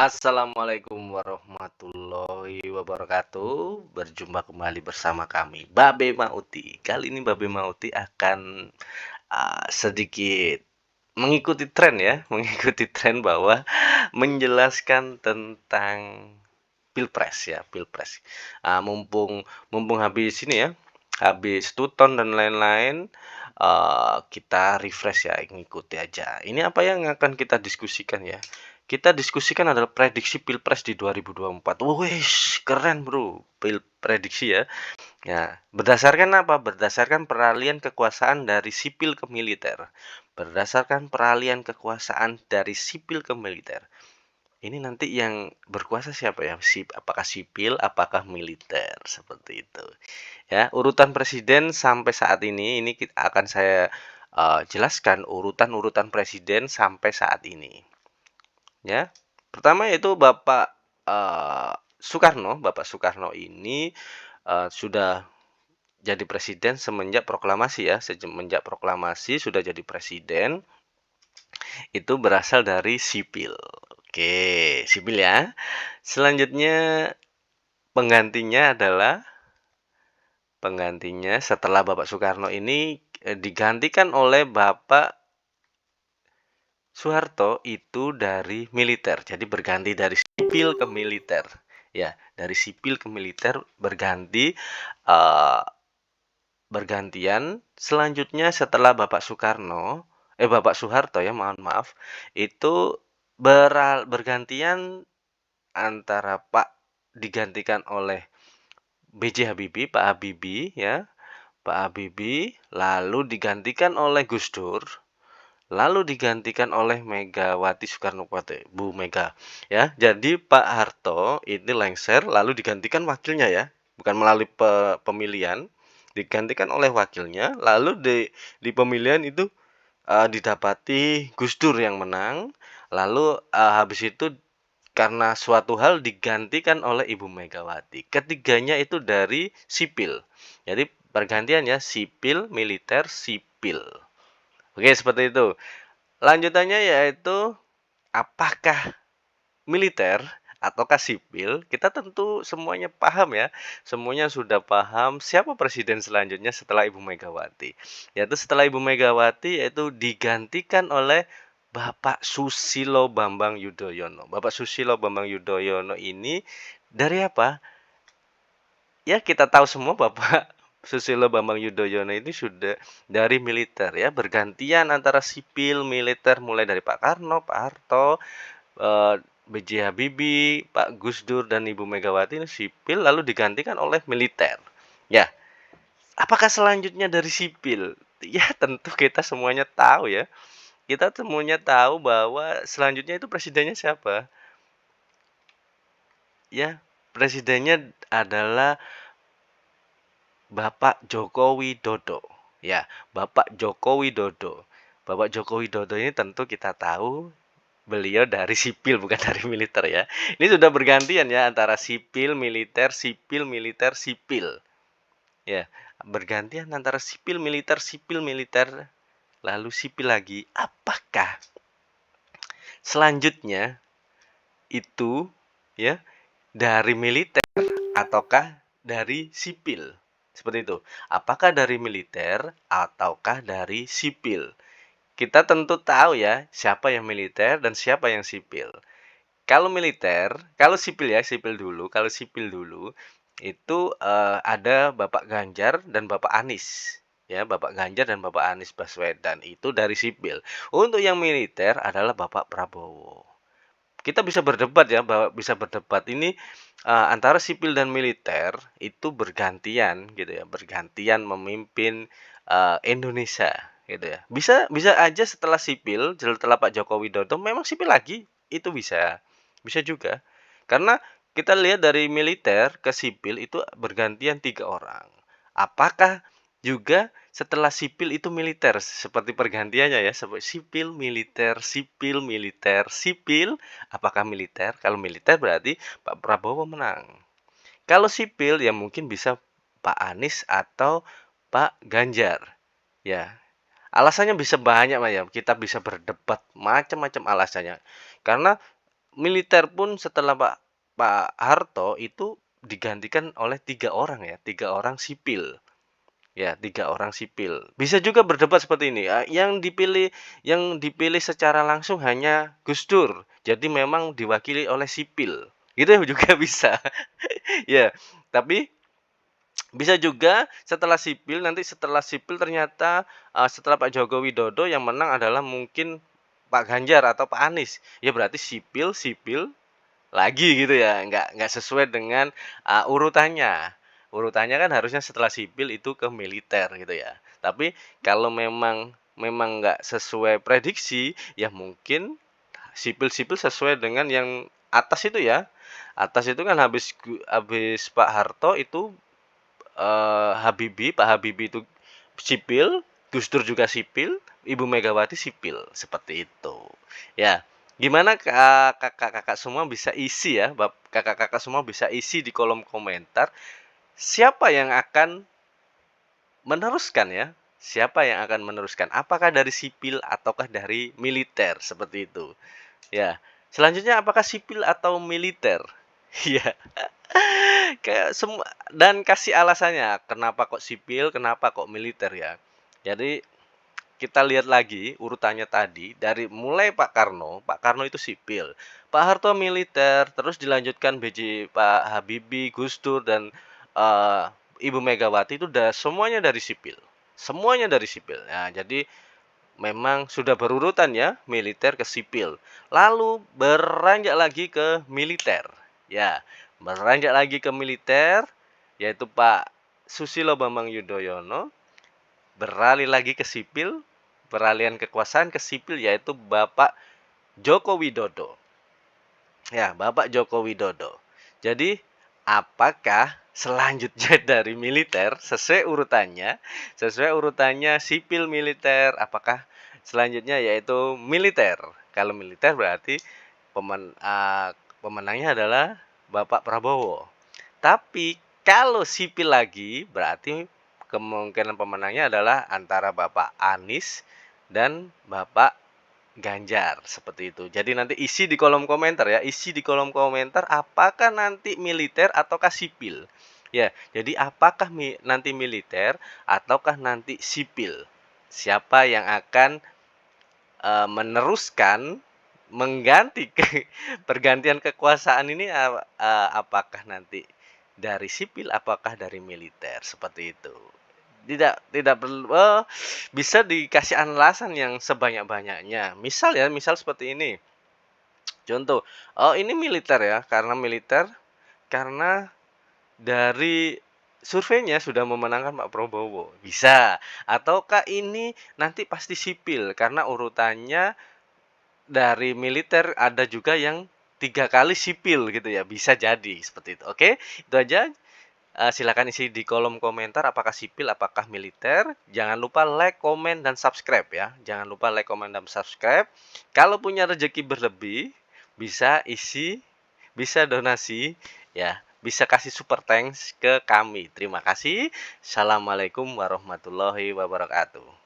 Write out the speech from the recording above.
Assalamualaikum warahmatullahi wabarakatuh. Berjumpa kembali bersama kami, Babe Mauti. Kali ini Babe Mauti akan sedikit mengikuti tren ya, mengikuti tren bahwa menjelaskan tentang pilpres ya, pilpres. Mumpung mumpung habis ini ya, habis tuton dan lain-lain, kita refresh ya, ngikuti aja. Ini apa yang akan kita diskusikan ya? Kita diskusikan adalah prediksi pilpres di 2024. Wih, keren bro, prediksi ya. Ya, berdasarkan apa? Berdasarkan peralihan kekuasaan dari sipil ke militer. Berdasarkan peralihan kekuasaan dari sipil ke militer. Ini nanti yang berkuasa siapa ya? Apakah sipil, apakah militer? Seperti itu. Ya, urutan presiden sampai saat ini akan saya jelaskan urutan-urutan presiden sampai saat ini. Ya, pertama yaitu Bapak Soekarno ini sudah jadi presiden semenjak proklamasi ya, semenjak proklamasi sudah jadi presiden. Itu berasal dari sipil. Oke, sipil ya. Selanjutnya penggantinya setelah Bapak Soekarno ini digantikan oleh Bapak Soeharto itu dari militer. Jadi berganti dari sipil ke militer. Ya, dari sipil ke militer bergantian. Selanjutnya setelah Bapak Soeharto ya, mohon maaf, itu bergantian antara digantikan oleh B.J. Habibie, Pak Habibie ya, Pak Habibie, lalu digantikan oleh Gus Dur, lalu digantikan oleh Megawati Soekarnoputri, Bu Mega ya. Jadi Pak Harto ini lengser lalu digantikan wakilnya ya, bukan melalui pemilihan, digantikan oleh wakilnya, lalu di pemilihan itu didapati Gus Dur yang menang, lalu habis itu karena suatu hal digantikan oleh Ibu Megawati. Ketiganya itu dari sipil. Jadi pergantian ya, sipil, militer, sipil. Oke, seperti itu. Lanjutannya yaitu apakah militer ataukah sipil? Kita tentu semuanya paham ya. Semuanya sudah paham siapa presiden selanjutnya setelah Ibu Megawati. Yaitu setelah Ibu Megawati yaitu digantikan oleh Bapak Susilo Bambang Yudhoyono. Bapak Susilo Bambang Yudhoyono ini dari apa? Ya, kita tahu semua Bapak Susilo Bambang Yudhoyono ini sudah dari militer ya, bergantian antara sipil, militer mulai dari Pak Karno, Pak Harto, B.J. Habibie, Pak Gus Dur dan Ibu Megawati ini sipil lalu digantikan oleh militer. Ya, apakah selanjutnya dari sipil? Ya, tentu kita semuanya tahu ya. Kita semuanya tahu bahwa selanjutnya itu presidennya siapa? Ya, presidennya adalah Bapak Joko Widodo. Ya, Bapak Joko Widodo. Bapak Joko Widodo ini tentu kita tahu beliau dari sipil bukan dari militer ya. Ini sudah bergantian ya antara sipil, militer, sipil, militer, sipil. Ya, bergantian antara sipil, militer, lalu sipil lagi. Apakah selanjutnya itu ya dari militer ataukah dari sipil? Seperti itu. Apakah dari militer ataukah dari sipil? Kita tentu tahu ya siapa yang militer dan siapa yang sipil. Kalau militer, kalau sipil ya, sipil dulu. Kalau sipil dulu itu ada Bapak Ganjar dan Bapak Anies. Ya, Bapak Ganjar dan Bapak Anies Baswedan itu dari sipil. Untuk yang militer adalah Bapak Prabowo. Kita bisa berdebat ya, bisa berdebat ini antara sipil dan militer itu bergantian gitu ya, bergantian memimpin Indonesia gitu ya. Bisa bisa aja setelah sipil, setelah Pak Joko Widodo memang sipil lagi, itu bisa. Bisa juga. Karena kita lihat dari militer ke sipil itu bergantian 3 orang. Apakah juga setelah sipil itu militer seperti pergantiannya ya, seperti sipil, militer, sipil, militer, sipil. Apakah militer? Kalau militer berarti Pak Prabowo menang. Kalau sipil ya mungkin bisa Pak Anies atau Pak Ganjar. Ya, alasannya bisa banyak Pak ya. Kita bisa berdebat macam-macam alasannya. Karena militer pun setelah Pak Harto itu digantikan oleh 3 orang ya, 3 orang sipil. Ya, 3 orang sipil. Bisa juga berdebat seperti ini, yang dipilih secara langsung hanya Gus Dur. Jadi memang diwakili oleh sipil. Gitu juga bisa. Ya, tapi bisa juga setelah sipil ternyata, setelah Pak Joko Widodo yang menang adalah mungkin Pak Ganjar atau Pak Anies. Ya berarti sipil sipil lagi gitu ya, nggak sesuai dengan, urutannya. Urutannya kan harusnya setelah sipil itu ke militer gitu ya. Tapi kalau memang memang nggak sesuai prediksi, ya mungkin sipil-sipil sesuai dengan yang atas itu ya. Atas itu kan habis Pak Harto itu, Pak Habibie itu sipil, Gus Dur juga sipil, Ibu Megawati sipil, seperti itu. Ya, gimana kakak-kakak semua bisa isi ya, kakak-kakak semua bisa isi di kolom komentar, siapa yang akan meneruskan ya? Siapa yang akan meneruskan? Apakah dari sipil ataukah dari militer? Seperti itu. Ya. Selanjutnya apakah sipil atau militer? Iya. Kayak semua dan kasih alasannya, kenapa kok sipil, kenapa kok militer ya. Jadi kita lihat lagi urutannya tadi dari mulai Pak Karno itu sipil, Pak Harto militer, terus dilanjutkan Pak Habibie, Gus Dur dan eh, Ibu Megawati itu udah semuanya dari sipil. Semuanya dari sipil. Nah, jadi memang sudah berurutan ya, militer ke sipil. Lalu beranjak lagi ke militer. Ya, beranjak lagi ke militer, yaitu Pak Susilo Bambang Yudhoyono, beralih lagi ke sipil, peralihan kekuasaan ke sipil, yaitu Bapak Joko Widodo. Ya, Bapak Joko Widodo. Jadi, apakah selanjutnya dari militer sesuai urutannya sipil militer, apakah selanjutnya yaitu militer? Kalau militer berarti pemenangnya adalah Bapak Prabowo. Tapi kalau sipil lagi berarti kemungkinan pemenangnya adalah antara Bapak Anies dan Bapak Ganjar, seperti itu. Jadi nanti isi di kolom komentar ya, isi di kolom komentar apakah nanti militer ataukah sipil. Ya, jadi apakah nanti militer ataukah nanti sipil? Siapa yang akan meneruskan mengganti pergantian kekuasaan ini, apakah nanti dari sipil apakah dari militer, seperti itu. Tidak perlu bisa dikasih alasan yang sebanyak-banyaknya. Misal seperti ini. Contoh, oh ini militer ya, karena dari surveinya sudah memenangkan Pak Prabowo. Bisa. Ataukah ini nanti pasti sipil karena urutannya dari militer ada juga yang 3 kali sipil gitu ya. Bisa jadi seperti itu. Oke, itu aja. Silakan isi di kolom komentar apakah sipil, apakah militer. Jangan lupa like, komen, dan subscribe ya. Jangan lupa like, komen, dan subscribe. Kalau punya rezeki berlebih, bisa isi, bisa donasi, ya, bisa kasih super thanks ke kami. Terima kasih. Assalamualaikum warahmatullahi wabarakatuh.